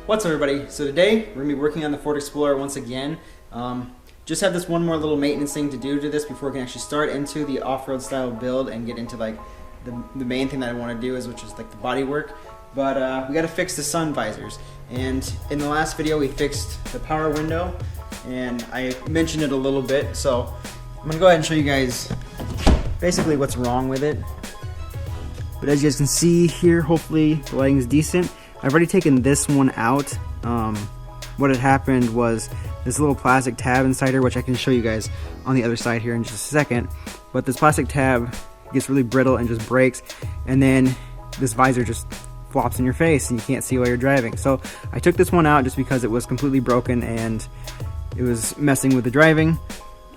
What's up, everybody? So today we're going to be working on the Ford Explorer once again. Just have this one more little maintenance thing to do to this before we can actually start into the off-road style build and get into like the main thing that I want to do which is like the body work. But we got to fix the sun visors. And in the last video we fixed the power window and I mentioned it a little bit. So I'm going to go ahead and show you guys basically what's wrong with it. But as you guys can see here, hopefully the lighting is decent. I've already taken this one out. What had happened was this little plastic tab inside here, which I can show you guys on the other side here in just a second. But this plastic tab gets really brittle and just breaks, and then this visor just flops in your face and you can't see while you're driving. So I took this one out just because it was completely broken and it was messing with the driving,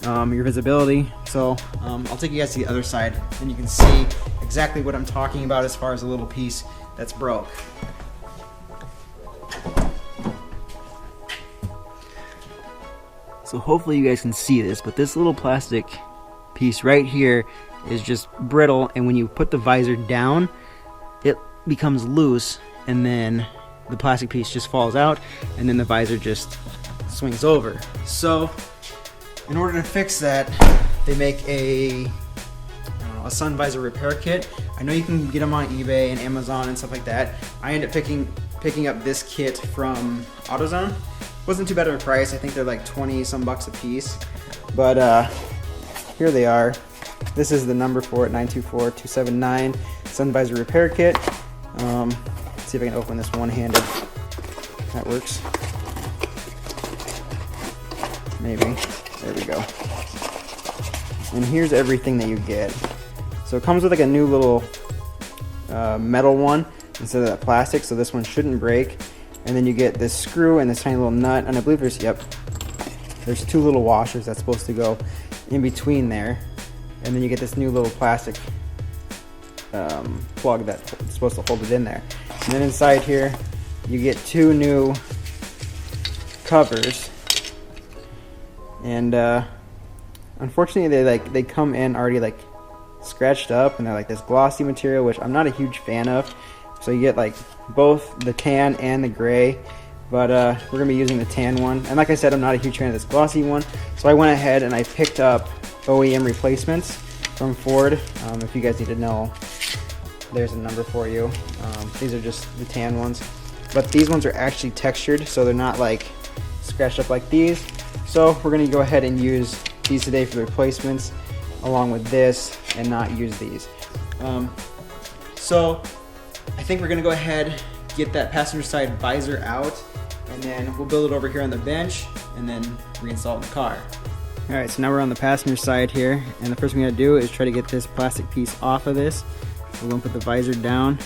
your visibility. So I'll take you guys to the other side and you can see exactly what I'm talking about as far as a little piece that's broke. So hopefully you guys can see this, but this little plastic piece right here is just brittle, and when you put the visor down, it becomes loose, and then the plastic piece just falls out, and then the visor just swings over. So in order to fix that, they make a sun visor repair kit. I know you can get them on eBay and Amazon and stuff like that. I ended up picking up this kit from AutoZone. Wasn't too bad of a price. I think they're like 20 some bucks a piece. But here they are. This is the number for it, 924279 sun visor repair kit. Let's see if I can open this one-handed. That works. Maybe. There we go. And here's everything that you get. So it comes with like a new little metal one instead of that plastic, so this one shouldn't break. And then you get this screw and this tiny little nut, and I believe there's two little washers that's supposed to go in between there. And then you get this new little plastic plug that's supposed to hold it in there. And then inside here, you get two new covers. And unfortunately, they come in already like scratched up, and they're like this glossy material, which I'm not a huge fan of. So you get like both the tan and the gray, but we're gonna be using the tan one. And like I said, I'm not a huge fan of this glossy one, so I went ahead and I picked up OEM replacements from Ford. If you guys need to know, there's a number for you. These are just the tan ones, but these ones are actually textured, so they're not like scratched up like these. So we're gonna go ahead and use these today for the replacements along with this, and not use these. So I think we're gonna go ahead, get that passenger side visor out, and then we'll build it over here on the bench and then reinstall it in the car. Alright, so now we're on the passenger side here, and the first thing we gotta do is try to get this plastic piece off of this. So we're gonna put the visor down,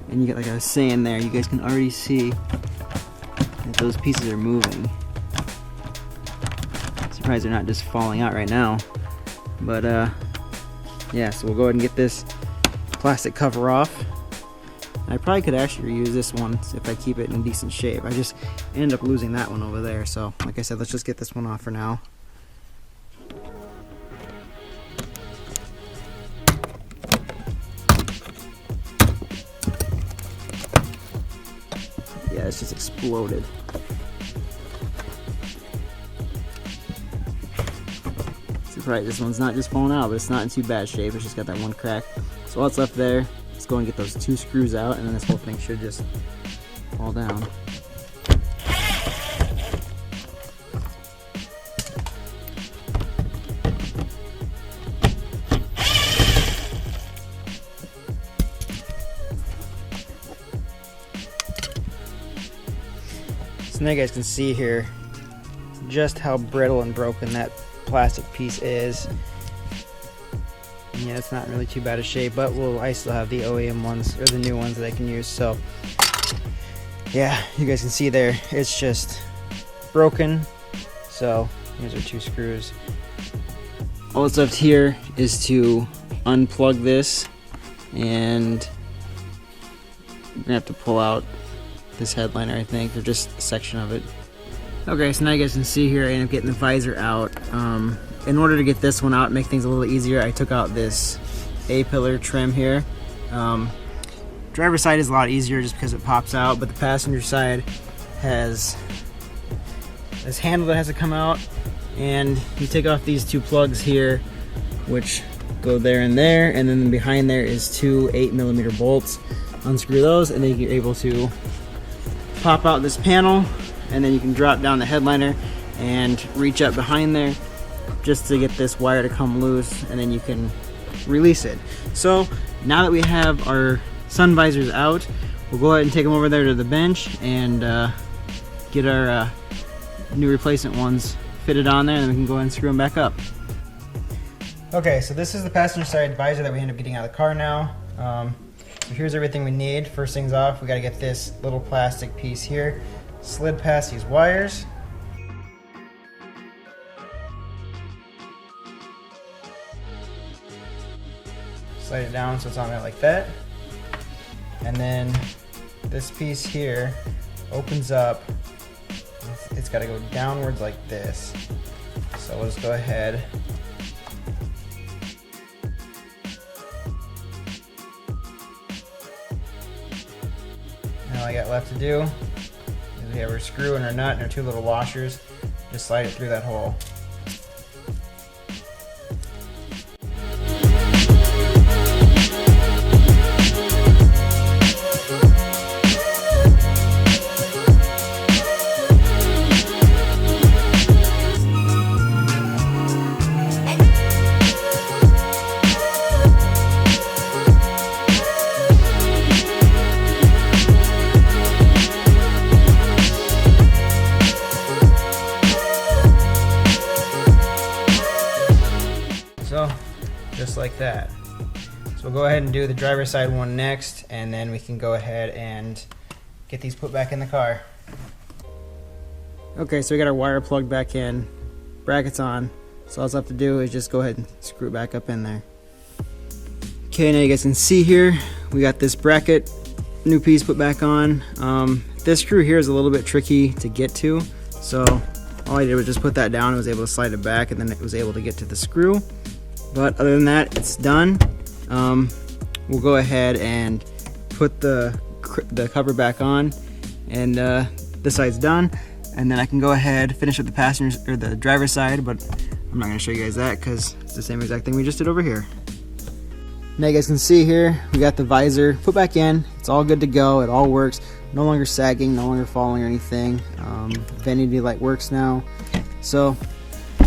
and you get, like I was saying there, you guys can already see that those pieces are moving. I'm surprised they're not just falling out right now. But yeah, so we'll go ahead and get this plastic cover off. I probably could actually reuse this one if I keep it in decent shape. I just ended up losing that one over there. So like I said, let's just get this one off for now. Yeah, it's just exploded. Surprised this one's not just falling out, but it's not in too bad shape. It's just got that one crack. So all that's left there, let's go and get those two screws out, and then this whole thing should just fall down. So now you guys can see here just how brittle and broken that plastic piece is. And yeah, it's not really too bad a shape, but I still have the OEM ones, or the new ones that I can use. So yeah, you guys can see there, it's just broken. So here's our two screws. All that's left here is to unplug this, and we're gonna have to pull out this headliner, I think, or just a section of it. Okay, so now you guys can see here I ended up getting the visor out. In order to get this one out and make things a little easier, I took out this A-pillar trim here. Driver's side is a lot easier just because it pops out, but the passenger side has this handle that has to come out, and you take off these two plugs here, which go there, and then behind there is two 8mm bolts. Unscrew those, and then you're able to pop out this panel, and then you can drop down the headliner and reach up behind there just to get this wire to come loose, and then you can release it. So now that we have our sun visors out, we'll go ahead and take them over there to the bench and get our new replacement ones fitted on there, and then we can go ahead and screw them back up. Okay, so this is the passenger side visor that we end up getting out of the car now. So here's everything we need. First things off, we got to get this little plastic piece here slid past these wires. Slide it down so it's on there like that. And then this piece here opens up. It's got to go downwards like this. So we'll just go ahead. Now all I got left to do is we have our screw and our nut and our two little washers. Just slide it through that hole. So, just like that. So we'll go ahead and do the driver's side one next, and then we can go ahead and get these put back in the car. Okay, so we got our wire plugged back in, brackets on, so all I have to do is just go ahead and screw it back up in there. Okay, now you guys can see here, we got this bracket, new piece put back on. This screw here is a little bit tricky to get to, so all I did was just put that down and was able to slide it back, and then it was able to get to the screw. But other than that, it's done. We'll go ahead and put the cover back on, and this side's done. And then I can go ahead finish up the passenger or the driver's side, but I'm not going to show you guys that because it's the same exact thing we just did over here. Now you guys can see here, we got the visor put back in. It's all good to go. It all works. No longer sagging, no longer falling or anything. Vanity light works now, so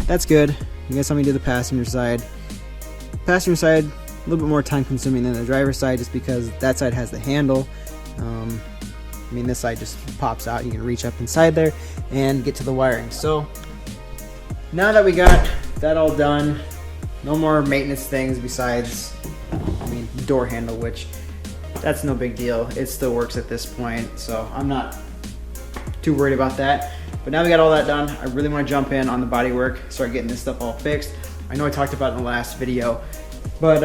that's good. You guys saw me do the passenger side. Passenger side, a little bit more time consuming than the driver's side, just because that side has the handle. I mean, this side just pops out. You can reach up inside there and get to the wiring. So now that we got that all done, no more maintenance things besides, door handle, which that's no big deal. It still works at this point, so I'm not too worried about that. But now we got all that done, I really want to jump in on the body work, start getting this stuff all fixed. I know I talked about it in the last video, but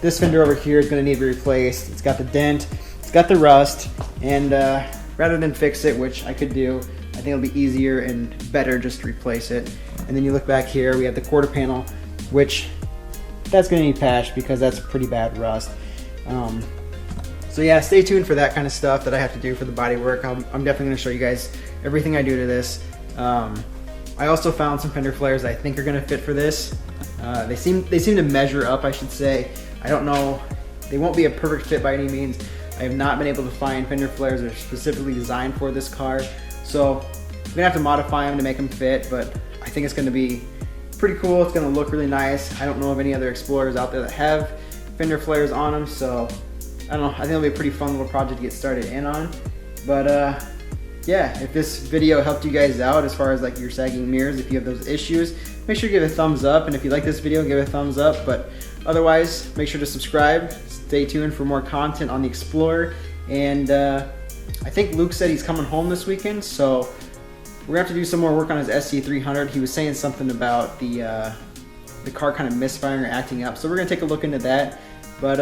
this fender over here is going to need to be replaced. It's got the dent, it's got the rust, and rather than fix it, which I could do, I think it'll be easier and better just to replace it. And then you look back here, we have the quarter panel, which that's going to need patched because that's pretty bad rust. So yeah, stay tuned for that kind of stuff that I have to do for the body work. I'm definitely going to show you guys everything I do to this. I also found some fender flares that I think are going to fit for this. They seem to measure up, I should say. I don't know, they won't be a perfect fit by any means. I have not been able to find fender flares that are specifically designed for this car, so I'm gonna have to modify them to make them fit, but I think it's gonna be pretty cool. It's gonna look really nice. I don't know of any other Explorers out there that have fender flares on them, so I don't know, I think it'll be a pretty fun little project to get started in on. But yeah, if this video helped you guys out as far as like your sagging mirrors, if you have those issues, make sure you give it a thumbs up, and if you like this video, give it a thumbs up. But otherwise, make sure to subscribe. Stay tuned for more content on the Explorer, and I think Luke said he's coming home this weekend, so we're gonna have to do some more work on his SC300. He was saying something about the car kind of misfiring or acting up, so we're gonna take a look into that. But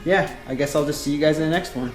yeah, I guess I'll just see you guys in the next one.